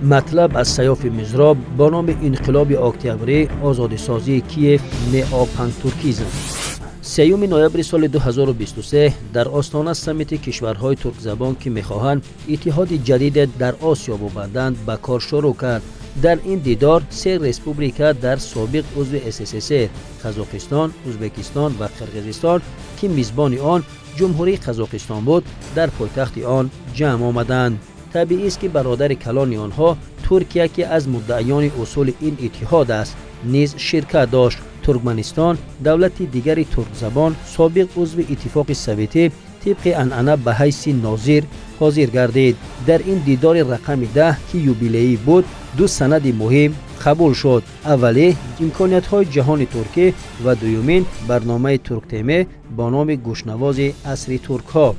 مطلب از سیاف مزراب با نام انقلاب اکتبری آزادسازی کیف نئوپانتورکیزم. 3 نوامبر سال 2023 در آستانه سمیت کشورهای ترک زبان که می‌خواهند اتحاد جدید در آسیا ببندند به کار شروع کرد. در این دیدار 3 ریسپوبلیکا در سابق عضو SSSR قزاقستان، ازبکستان و قرقیزستان که میزبان آن جمهوری قزاقستان بود در پایتخت آن جمع آمدند. طبیعی است که برادر کلان آنها ترکیه که از مدعیان اصول این اتحاد است نیز شرکت داشت. ترکمنستان دولت دیگری ترک زبان سابق عضو اتفاق سوویتی طبق عنعنه به حیث ناظر حاضر گردید. در این دیدار رقم 10 که یوبیلئی بود 2 سند مهم قبول شد. اولی امکانیت‌های جهان ترکی و دومین برنامه ترک تیمه با نام گوشنواز عصر ترک‌ها.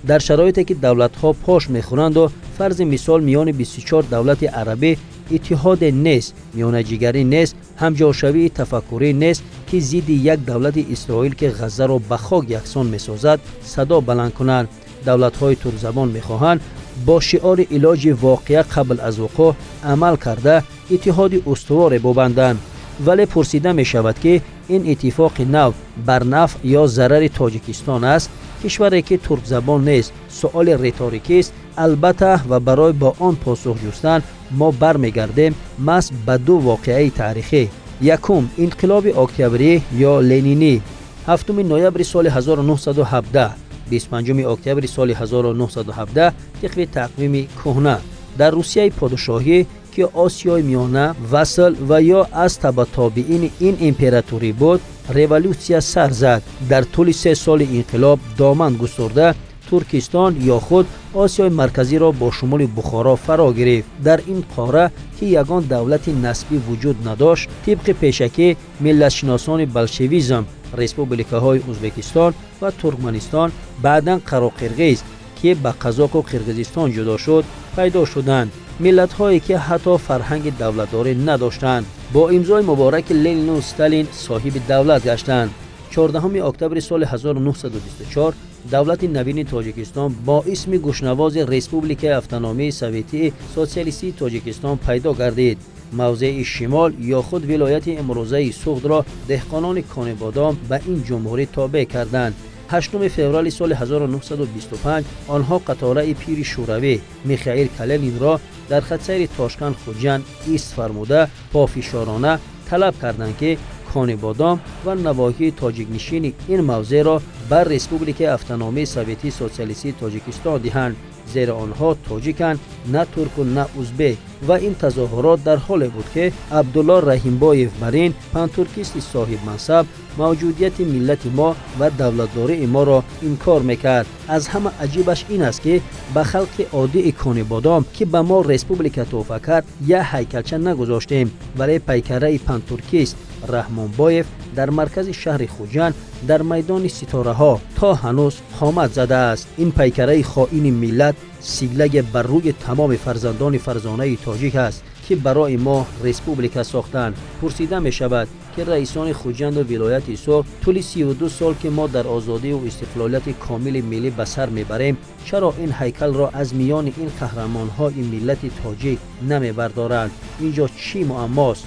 در شرایطی که دولت‌ها پاش می‌خورند و فرض مثال میان 24 دولت عربی اتحاد نیست، میان جگری نیست، همجاشوی تفکری نیست که ضد یک دولت اسرائیل که غزه را به خاک یکسان می‌سازد صدا بلند کنند. دولت‌های ترک زبان می‌خواهند با شعار علاج واقعه قبل از وقوع عمل کرده اتحاد استوار ببندند. ولی پرسیده می شود که این اتفاق نو بر نفع یا ضرر تاجیکستان است؟ کشوری که ترک زبان نیست سؤال ریتوریکی است. البته و برای با آن پاسخ جستن ما برمیگردیم محض به 2 واقعه تاریخی. یکم انقلاب اکتبری یا لنینی 7 نوامبر سال 1917 25 اکتبر سال 1917 طبق تقویم کهنه در روسیه پادشاهی که آسیای میانه وصل و یا از تابعین این امپراتوری بود رولوسیا سر زد. در طول 3 سال انقلاب دامن گسترده ترکستان یا خود آسیای مرکزی را با شمول بخارا فرا گرفت. در این قاره که یگان دولت نسبی وجود نداشت طبق پیشکی ملت‌شناسان بلشویزم ریسپوبلیکاهای ازبکستان و ترکمنستان بعداً قراقرغیز که به قزاق و قرقیزستان جدا شد پیدا شدند. ملت هایی که حتی فرهنگ دولتداری نداشتند با امضای مبارک لنین و استالین صاحب دولت گشتند. 14 اکتبر سال 1924 دولت نوین تاجیکستان با اسم گوشنواز ریسپوبلیک اتونومی سوویتی سوسیالیستی تاجیکستان پیدا گردید. موضع شمال یا خود ولایت امروزه سوخت را دهقانان کان بادام به این جمهوری تابع کردند. 8 فوریه سال 1925 آنها قطاره پیر شوروی میخائیل کالینین را در خط سیر تاشکند خوجند ایست فرموده پافشارانه طلب کردند که کان بادام و نواحی تاجیک نشین این موضع را بر ریسپوبلیک اتونومی سوویتی سوسیالیستی تاجیکستان دهند، زیرا آنها تاجیکند نه ترک و نه ازبک. و این تظاهرات در حالی بود که عبدالله رحیمبایف مرین پانتورکیست صاحب منصب موجودیت ملت ما و دولتداری ما را انکار میکرد. از همه عجیبش این است که به خلق عادی کان بادام که به ما ریسپوبلیک تحفه کرد یه هیکلچه نگذاشتیم، ولی پیکره پانتورکیست رحمانبایف در مرکز شهر خوجند در میدان ستاره ها تا هنوز خامت زده است. این پیکره خائن ملت سیگلگ بر روی تمام فرزندان فرزانه تاجیک است که برای ما ریسپوبلیک ساختند. پرسیده می شود که رئیسان خوجند و ولایت سرخ طول 32 سال که ما در آزادی و استقلالیت کامل ملی به سر میبریم چرا این هیکل را از میان این قهرمان‌های ملت تاجیک نمیبردارند؟ اینجا چی معماست؟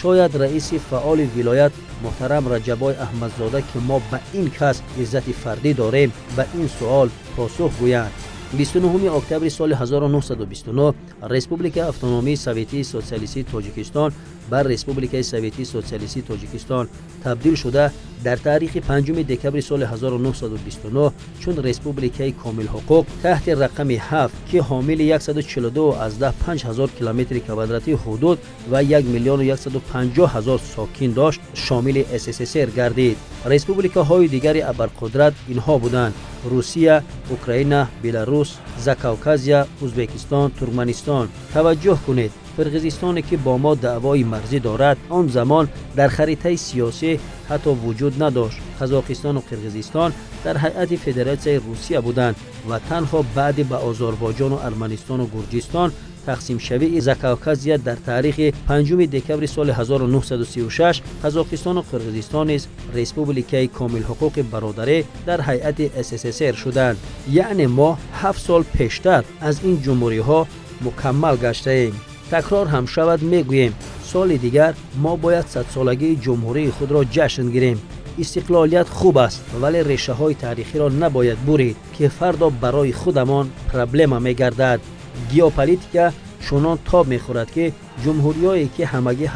شاید رئیس فعال ولایت محترم رجبای احمدزاده که ما به این کس عزت فردی داریم به این سوال پاسخ گویند. 29 اکتبر سال 1929 ریسپوبلیک اتونومی سوویتی سوسیالیستی تاجیکستان بر ریسپوبلیک سوویتی سوسیالیستی تاجیکستان تبدیل شده در تاریخ 5 دکبر سال 1929 چون ریسپوبلیک کامل حقوق تحت رقم 7 که حامل 142,500 کیلومتر کوادراتی حدود و 1,150,000 ساکن داشت شامل SSSR گردید. ریسپوبلیک‌های دیگر ابرقدرت اینها بودند: روسیه، اوکراین، بلاروس، زاکاوکازیا، ازبکستان، ترکمنستان. توجه کنید قرقیزستانی که با ما دعوای مرزی دارد آن زمان در خریطه سیاسی حتی وجود نداشت. قزاقستان و قرقیزستان در هیئت فدراسیون روسیه بودند و تنها بعد به آذربایجان و ارمنستان و گرجستان تقسیم شوی زاکاوکازیا در تاریخ 5 دکبر سال 1936 قزاقستان و قرقیزستان نیز ریسپوبلیک کامل حقوق برادری در هیئت SSSR شدند. یعنی ما 7 سال پیشتر از این جمهوری ها مکمل گشته ایم. تکرار هم شود میگوییم سال دیگر ما باید 100 سالگی جمهوری خود را جشن گیریم. استقلالیت خوب است ولی ریشه های تاریخی را نباید برید که فردا برای خودمان پرابلم میگردد. گیوپولیتیکا چنان تاب میخورد که جمهوریایی که همگی 80-100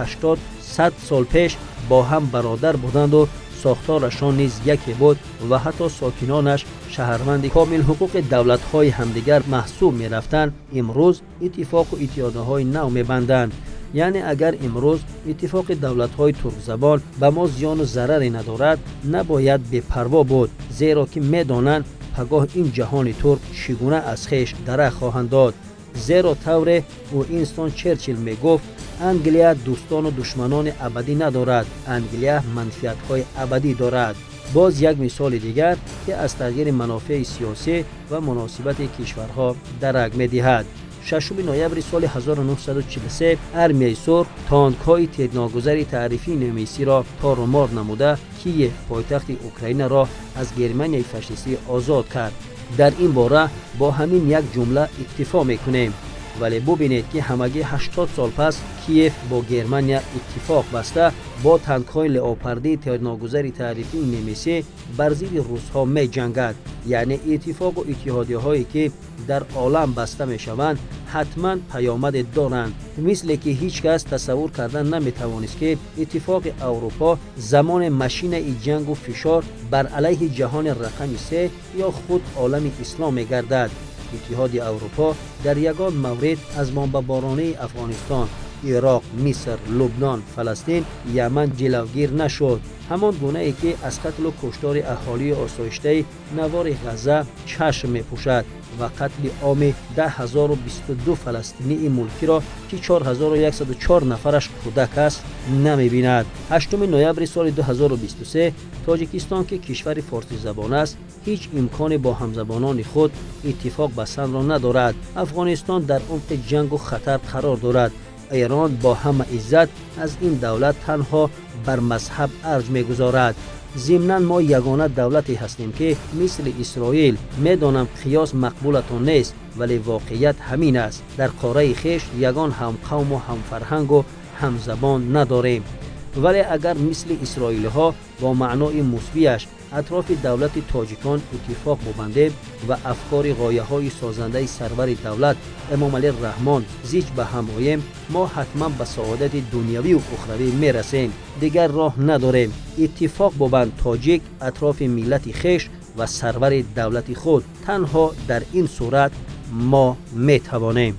سال پیش با هم برادر بودند و ساختارشان نیز یکی بود و حتی ساکنانش شهروند کامل حقوق دولت‌های همدیگر محسوب می‌رفتند، امروز اتفاق و اتحادیه‌های نو می‌بندند. یعنی اگر امروز اتفاق دولت‌های ترک زبان به ما زیان و ضرری ندارد نباید بی‌پروا بود، زیرا که می‌دانند پگاه این جهان ترک چگونه از خویش درک خواهند داد. زیرا طور وینستون چرچیل میگفت انگلیا دوستان و دشمنان ابدی ندارد، انگلیا منفعت‌های ابدی دارد. باز یک مثال دیگر که از تغییر منافع سیاسی و مناسبت کشورها درک می‌دهد. 6 نوامبر سال 1943 ارمیای سرخ تانک‌های تیرناگذر تعریفی نمیسی را تار و مار نموده کیف پایتخت اوکراین را از گرمانیای فاشیستی آزاد کرد. در این باره با همین یک جمله اکتفا میکنیم. ولی ببینید که همگی 80 سال پس کیف با گرمانیا اتفاق بسته با تانک‌های لئوپاردی تیرناگذر تعریفی نمیسی بر ضد روس‌ها می جنگد. یعنی اتفاق و اتحادیه‌هایی که در عالم بسته میشوند حتما پیامد دارند، مثل که هیچ کس تصور کردن نمیتوانست که اتفاق اروپا زمان ماشین جنگ و فشار بر علیه جهان رقم 3 یا خود عالم اسلام میگردد. اتحاد اروپا در یگان مورد از بمبارانی افغانستان، عراق، مصر، لبنان، فلسطین، یمن جلوگیر نشد. همان گونه ای که از قتل و کشتار اهالی آسایشته نوار غزه چشم می‌پوشد و قتل عام 10,022 فلسطینی ملکی را که 4104 نفرش کودک است نمی‌بیند. 8 نوامبر سال 2023 تاجیکستان که کشور فارسی زبان است هیچ امکانی با همزبانان خود اتفاق بستن را ندارد. افغانستان در عمق جنگ و خطر قرار دارد. ایران با همه عزت از این دولت تنها بر مذهب ارج می‌گذارد. ضمناً ما یگانه دولتی هستیم که مثل اسرائیل میدانم قیاس مقبولتان نیست ولی واقعیت همین است. در قاره خویش یگان هم قوم و هم فرهنگ و هم زبان نداریم. ولی اگر مثل اسرائیل ها با معنای مثبتش اطراف دولت تاجیکان اتفاق ببندیم و افکار غایه های سازنده سرور دولت امام علی رحمان زیج به هم آییم، ما حتما به سعادت دنیوی و اخروی میرسیم. دیگر راه نداریم. اتفاق ببند تاجیک اطراف ملت خویش و سرور دولت خود. تنها در این صورت ما میتوانیم.